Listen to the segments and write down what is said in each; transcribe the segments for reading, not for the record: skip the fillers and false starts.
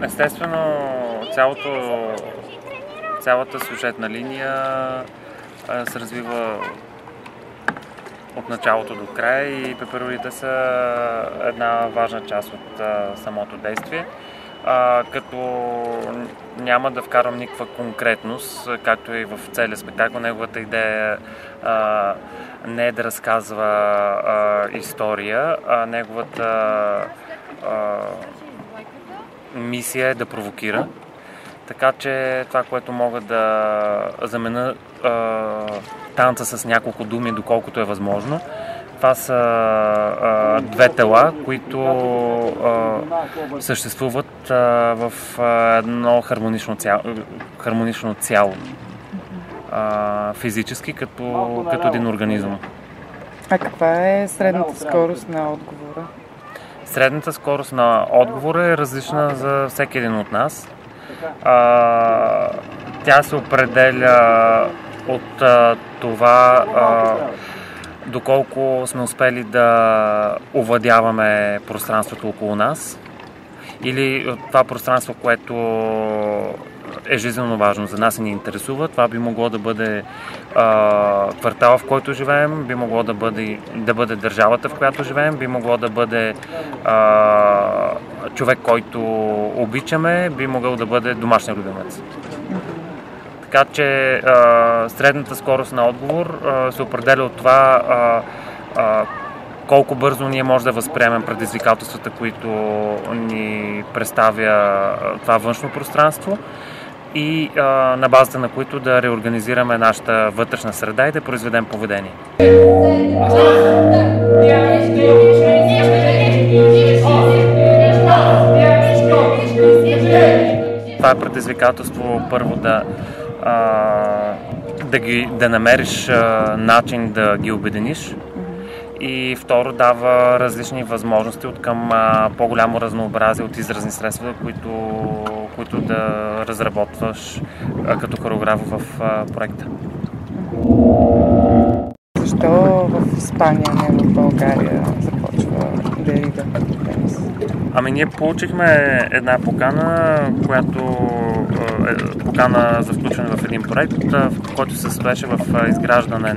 Естествено, цялата сюжетна линия се развива от началото до края и пеперудите са една важна част от самото действие. Като няма да вкарам никаква конкретност, както и в целия спектакъл. Неговата идея не е да разказва история, а неговата мисия е да провокира. Така че това, което мога да замена танца с няколко думи, доколкото е възможно, това са две тела, които съществуват в едно хармонично цяло, физически, като един организъм. А каква е средната скорост на отговора? Средната скорост на отговора е различна за всеки един от нас. Тя се определя от това доколко сме успели да овладяваме пространството около нас или това пространство, което е жизненно важно за нас и ни интересува. Това би могло да бъде квартала, в който живеем, би могло да бъде държавата, в която живеем, би могло да бъде човек, който обичаме, би могъл да бъде домашния любимец. Така че средната скорост на отговор се определя от това колко бързо ние може да възприемем предизвикателствата, които ни представя това външно пространство и на базата на които да реорганизираме нашата вътрешна среда и да произведем поведение. Това е предизвикателство първо да намериш начин да ги обединиш и второ дава различни възможности от към по-голямо разнообразие от изразни средства, които да разработваш като хореограф в проекта. Защо в Испания, не в България започва Дерида Денис? Ние получихме една покана, покана за включване в един проект, в който се състоеше в изграждане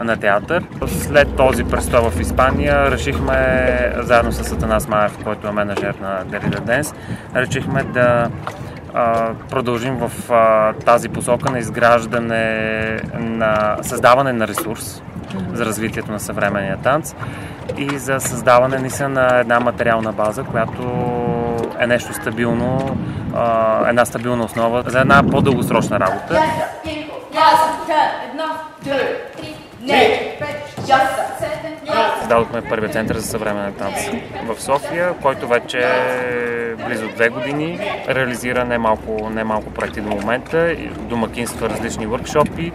на театър. След този престой в Испания решихме, заедно с Атанас Маев, който е менеджер на Дерида Денс, решихме да продължим в тази посока на създаване на ресурс за развитието на съвременния танц и за създаване наистина на една материална база, която е нещо стабилно, една стабилна основа за една по-дългосрочна работа. Създадохме първият център за съвременен танц в София, който вече е близо 2 години. Реализира немалко проекти до момента, домакинства различни въркшопи,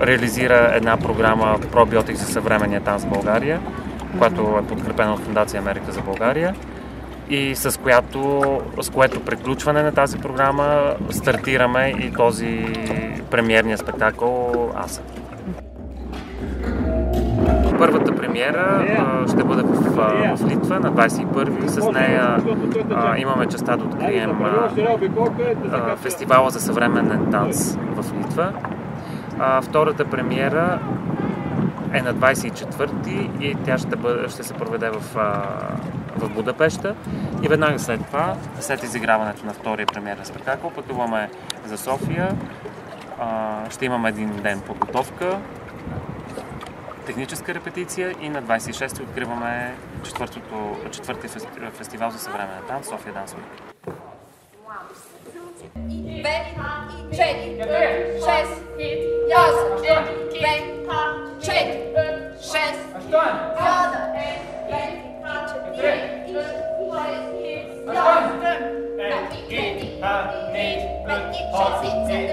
реализира една програма Пробиотик за съвременния танц в България, която е подкрепена от Фондация Америка за България и с което приключване на тази програма стартираме и този премиерния спектакъл Аса. Първата премиера ще бъде в Литва на 21-ви. С нея имаме честта да открием фестивала за съвременен танц в Литва. Втората премиера е на 24-ти и тя ще се проведе в Будапеща. И веднага след това, след изиграването на втория премиерен спектакъл, пътуваме за София. Ще имаме един ден подготовка, техническа репетиция и на 26-ти откриваме четвъртия фестивал за съвременен танц София Данс Уик. 5, 6, 7,